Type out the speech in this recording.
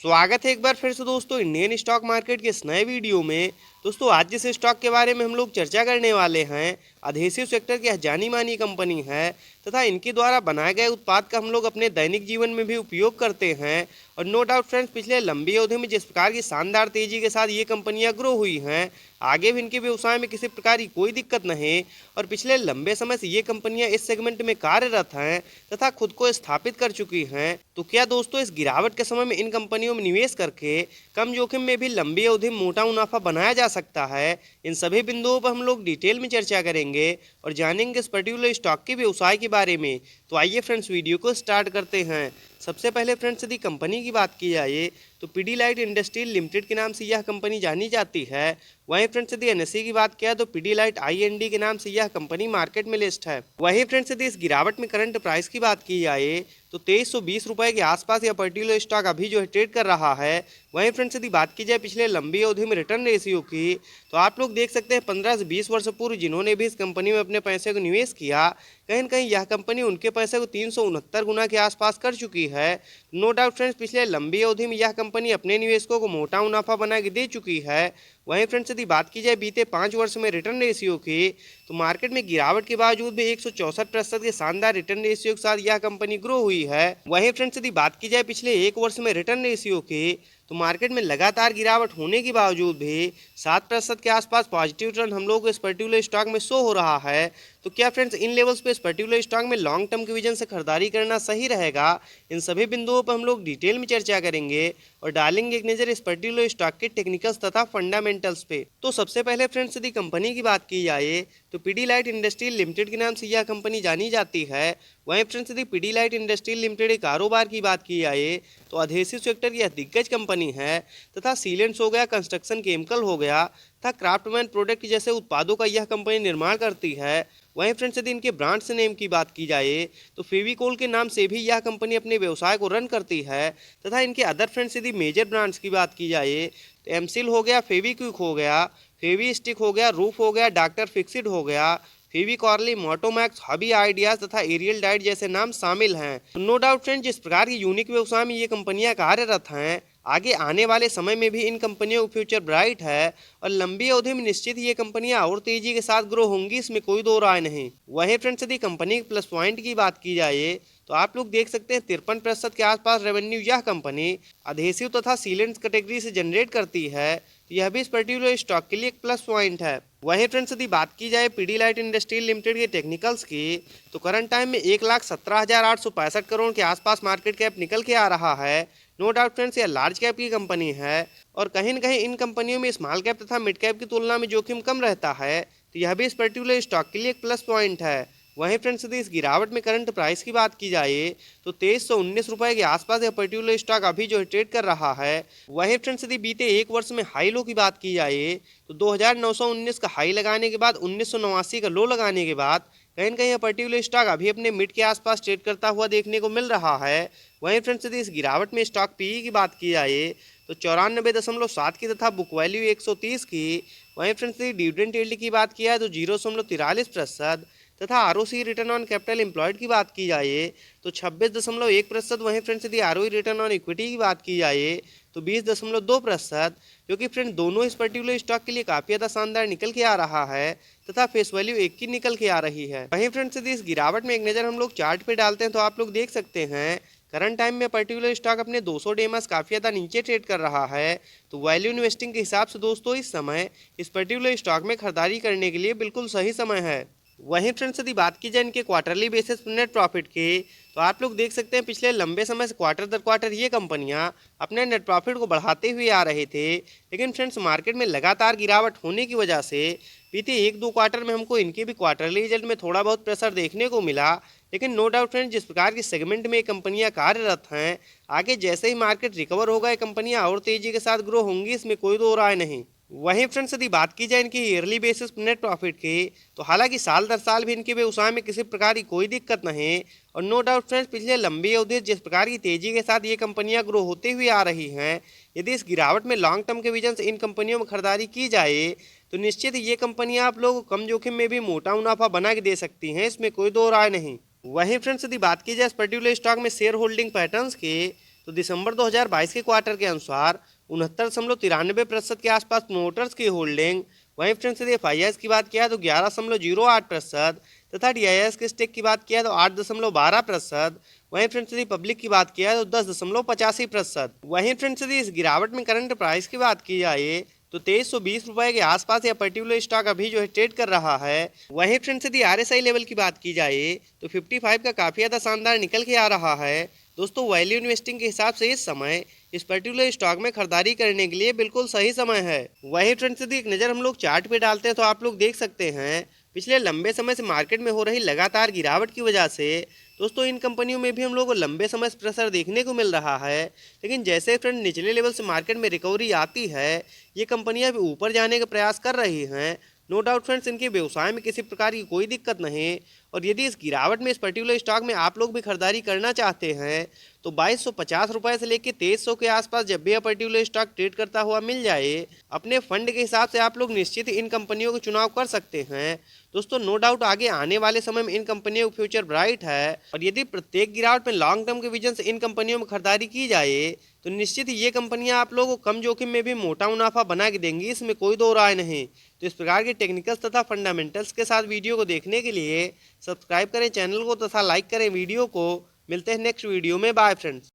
स्वागत है एक बार फिर से दोस्तों इंडियन स्टॉक मार्केट के इस नए वीडियो में। दोस्तों आज जिस स्टॉक के बारे में हम लोग चर्चा करने वाले हैं अधेसिव सेक्टर की जानी मानी कंपनी है तथा इनके द्वारा बनाए गए उत्पाद का हम लोग अपने दैनिक जीवन में भी उपयोग करते हैं। और नो डाउट फ्रेंड्स, पिछले लंबी अवधि में जिस प्रकार की शानदार तेजी के साथ ये कंपनियां ग्रो हुई हैं, आगे भी इनके व्यवसाय में किसी प्रकार की कोई दिक्कत नहीं और पिछले लंबे समय से ये कंपनियां इस सेगमेंट में कार्यरत हैं तथा खुद को स्थापित कर चुकी हैं। तो क्या दोस्तों इस गिरावट के समय में इन कंपनियों में निवेश करके कम जोखिम में भी लंबी अवधि में मोटा मुनाफा बनाया जा सकता है? इन सभी बिंदुओं पर हम लोग डिटेल में चर्चा करेंगे और जानेंगे इस पर्टिकुलर स्टॉक के व्यवसाय के बारे में। तो आइए फ्रेंड्स वीडियो को स्टार्ट करते हैं। सबसे पहले फ्रेंड्स यदि कंपनी की बात की जाए तो पीडीलाइट इंडस्ट्रीज लिमिटेड के नाम से यह कंपनी जानी जाती है। वहीं फ्रेंड्स यदि एनएसई की बात किया तो पीडीलाइट आईएनडी के नाम से यह कंपनी मार्केट में लिस्ट है। वहीं फ्रेंड्स यदि इस गिरावट में करंट प्राइस की बात की जाए तो 2320 रुपए के आसपास यह पर्टिकुलर स्टॉक अभी जो है ट्रेड कर रहा है। वहीं फ्रेंड्स यदि बात की जाए पिछले लंबी अवधि में रिटर्न रेशियो की तो आप लोग देख सकते हैं 15 से 20 वर्ष पूर्व जिन्होंने भी इस कंपनी में अपने पैसे को निवेश किया, कहीं न कहीं यह कंपनी उनके पैसे को 369 गुना के आसपास कर चुकी है। नो डाउट फ्रेंड्स, पिछले लंबी अवधि में यह कंपनी अपने निवेशकों को मोटा मुनाफा बना के दे चुकी है। वहीं फ्रेंड्स यदि बात की जाए बीते 5 वर्ष में रिटर्न रेशियो की तो मार्केट में गिरावट के बावजूद भी 164% के शानदार रिटर्न रेशियो के साथ यह कंपनी ग्रो हुई है। वहीं फ्रेंड्स यदि बात की जाए पिछले 1 वर्ष में रिटर्न रेशियो की तो मार्केट में लगातार गिरावट होने के बावजूद भी 7% के आसपास पॉजिटिव रिटर्न हम लोग को इस पर्टिकुलर स्टॉक में शो हो रहा है। तो क्या फ्रेंड्स इन लेवल्स पे इस पर्टिकुलर स्टॉक में लॉन्ग टर्म के विजन से खरीदारी करना सही रहेगा? इन सभी बिंदुओं पर हम लोग डिटेल में चर्चा करेंगे और डालेंगे एक नज़र इस पर्टिकुलर स्टॉक के टेक्निकल्स तथा फंडामेंटल्स पे। तो सबसे पहले फ्रेंड्स यदि कंपनी की बात की जाए तो पीडीलाइट इंडस्ट्रीज लिमिटेड के नाम से यह कंपनी जानी जाती है। वहीं फ्रेंड्स यदि पीडीलाइट इंडस्ट्रीज लिमिटेड के कारोबार की बात की जाए तो अधेसिव सेक्टर की दिग्गज कंपनी है तथा सीलेंट्स हो गया, कंस्ट्रक्शन केमिकल हो गया तथा क्राफ्टमैन प्रोडक्ट जैसे उत्पादों का यह कंपनी निर्माण करती है। वहीं फ्रेंड्स यदि इनके ब्रांड्स नेम की बात की जाए तो फेविकोल के नाम से भी यह कंपनी अपने व्यवसाय को रन करती है तथा इनके अदर फ्रेंड्स यदि मेजर ब्रांड्स की बात की जाए तो एमसिल हो गया, फेविक्विक हो गया, फेवी स्टिक हो गया, रूफ हो गया, डॉक्टर फिक्सिड हो गया, फेविकॉर्ली, मोटोमैक्स, हबी आइडियाज तथा एरियल डाइट जैसे नाम शामिल हैं। नो डाउट फ्रेंड, जिस प्रकार की यूनिक व्यवसाय में ये कंपनियां कार्यरत हैं, आगे आने वाले समय में भी इन कंपनियों का फ्यूचर ब्राइट है और लंबी अवधि में निश्चित ये कंपनियां और तेजी के साथ ग्रो होंगी, इसमें कोई दो राय नहीं। वहीं फ्रेंड्स यदि कंपनी के प्लस पॉइंट की बात की जाए तो आप लोग देख सकते हैं 53% के आसपास रेवेन्यू यह कंपनी अधेसिव तथा सीलेंट्स कैटेगरी से जनरेट करती है। तो यह भी इस पर्टिकुलर स्टॉक के लिए एक प्लस पॉइंट है। वहीं फ्रेंड्स यदि बात की जाए पीडीलाइट इंडस्ट्रीज लिमिटेड के टेक्निकल्स की तो करंट टाइम में 1,17,865 करोड़ के आसपास मार्केट कैप निकल के आ रहा है। नो डाउट फ्रेंड्स यह लार्ज कैप की कंपनी है और कहीं न कहीं इन कंपनियों में स्मॉल कैप तथा मिड कैप की तुलना में जोखिम कम रहता है। तो यह भी इस पर्टिकुलर स्टॉक के लिए एक प्लस पॉइंट है। वहीं फ्रेंड्स यदि इस गिरावट में करंट प्राइस की बात की जाए तो 2319 रुपए के आसपास यह पर्टिकुलर स्टॉक अभी जो ट्रेड कर रहा है। वहीं फ्रेंड्स यदि बीते 1 वर्ष में हाई लो की बात की जाए तो 2919 का हाई लगाने के बाद 1989 का लो लगाने के बाद कहीं न कहीं यह पर्टिकुलर स्टॉक अभी अपने मिड के आसपास ट्रेड करता हुआ देखने को मिल रहा है। वहीं फ्रेंड्स यदि इस गिरावट में स्टॉक पीई की बात की जाए तो 94.7 की तथा बुक वैल्यू 130 की। वहीं फ्रेंड्स यदि डिविडेंड यील्ड की बात किया तो 0.43% तथा ROC return on capital employed की बात की जाए तो 26.1%। वहीं फ्रेंड्स यदि आरओई रिटर्न ऑन इक्विटी की बात की जाए तो 20.2%, जो कि फ्रेंड दोनों इस पर्टिकुलर स्टॉक के लिए काफ़ी ज़्यादा शानदार निकल के आ रहा है तथा फेस वैल्यू 1 की निकल के आ रही है। वहीं फ्रेंड्स यदि इस गिरावट में एक नज़र हम लोग चार्ट पे डालते हैं तो आप लोग देख सकते हैं करंट टाइम में पर्टिकुलर स्टॉक अपने 200 डेमस काफ़ी ज़्यादा नीचे ट्रेड कर रहा है। तो वैल्यू इन्वेस्टिंग के हिसाब से दोस्तों इस समय इस पर्टिकुलर स्टॉक में खरीदारी करने के लिए बिल्कुल सही समय है। वहीं फ्रेंड्स यदि बात की जाए इनके क्वार्टरली बेसिस नेट प्रॉफिट की तो आप लोग देख सकते हैं पिछले लंबे समय से क्वार्टर दर क्वार्टर ये कंपनियां अपने नेट प्रॉफिट को बढ़ाते हुए आ रहे थे। लेकिन फ्रेंड्स मार्केट में लगातार गिरावट होने की वजह से बीते 1-2 क्वार्टर में हमको इनके भी क्वार्टरली रिजल्ट में थोड़ा बहुत प्रेशर देखने को मिला। लेकिन नो डाउट फ्रेंड्स, जिस प्रकार की सेगमेंट में कंपनियां कार्यरत हैं, आगे जैसे ही मार्केट रिकवर होगा ये कंपनियां और तेजी के साथ ग्रो होंगी, इसमें कोई दो राय नहीं। वहीं फ्रेंड्स यदि बात की जाए इनकी ईयरली बेसिस नेट प्रॉफिट की तो हालांकि साल दर साल भी इनके व्यवसाय में किसी प्रकार की कोई दिक्कत नहीं और नो डाउट फ्रेंड्स पिछले लंबी अवधि जिस प्रकार की तेजी के साथ ये कंपनियां ग्रो होते हुए आ रही हैं, यदि इस गिरावट में लॉन्ग टर्म के विजन से इन कंपनियों में खरीदारी की जाए तो निश्चित ये कंपनियां आप लोगों को कम जोखिम में भी मोटा मुनाफा बना के दे सकती हैं, इसमें कोई दो राय नहीं। वहीं फ्रेंड्स यदि बात की जाए इस पर्टिकुलर स्टॉक में शेयर होल्डिंग पैटर्न्स की तो दिसंबर 2022 के क्वार्टर के अनुसार 69.93% के आसपास प्रमोटर्स की होल्डिंग। वहीं फ्रेंड्स यदि FIIs की बात किया तो 11.08% तथा DIIs के स्टेक की बात किया तो 8.12%। वहीं फ्रेंड्स यदि पब्लिक की बात किया तो 10.85%। वहीं फ्रेंड्स यदि इस गिरावट में करंट प्राइस की बात की जाए तो 2320 रुपए के आसपास यह पर्टिकुलर स्टॉक अभी जो है ट्रेड कर रहा है। वहीं फ्रेंड्स यदि RSI लेवल की बात की जाए तो 55 का काफी ज्यादा शानदार निकल के आ रहा है। दोस्तों वैल्यू इन्वेस्टिंग के हिसाब से इस समय इस पर्टिकुलर स्टॉक में खरीदारी करने के लिए बिल्कुल सही समय है। वहीं फ्रेंड्स यदि एक नज़र हम लोग चार्ट पे डालते हैं तो आप लोग देख सकते हैं पिछले लंबे समय से मार्केट में हो रही लगातार गिरावट की वजह से दोस्तों इन कंपनियों में भी हम लोग को लंबे समय से प्रेशर देखने को मिल रहा है। लेकिन जैसे फ्रेंड निचले लेवल से मार्केट में रिकवरी आती है ये कंपनियां भी ऊपर जाने का प्रयास कर रही हैं। नो डाउट फ्रेंड्स इनके व्यवसाय में किसी प्रकार की कोई दिक्कत नहीं। और यदि इस गिरावट में इस पर्टिकुलर स्टॉक में आप लोग भी खरीदारी करना चाहते हैं तो 2250 रुपये से लेकर 2300 के आसपास जब भी यह पर्टिकुलर स्टॉक ट्रेड करता हुआ मिल जाए अपने फंड के हिसाब से आप लोग निश्चित इन कंपनियों का चुनाव कर सकते हैं। दोस्तों नो डाउट आगे आने वाले समय में इन कंपनियों का फ्यूचर ब्राइट है। और यदि प्रत्येक गिरावट में लॉन्ग टर्म के विजन से इन कंपनियों में खरीदारी की जाए तो निश्चित ही ये कंपनियां आप लोगों को कम जोखिम में भी मोटा मुनाफा बना के देंगी, इसमें कोई दो राय नहीं। तो इस प्रकार के टेक्निकल्स तथा फंडामेंटल्स के साथ वीडियो को देखने के लिए सब्सक्राइब करें चैनल को तथा लाइक करें वीडियो को। मिलते हैं नेक्स्ट वीडियो में। Bye friends.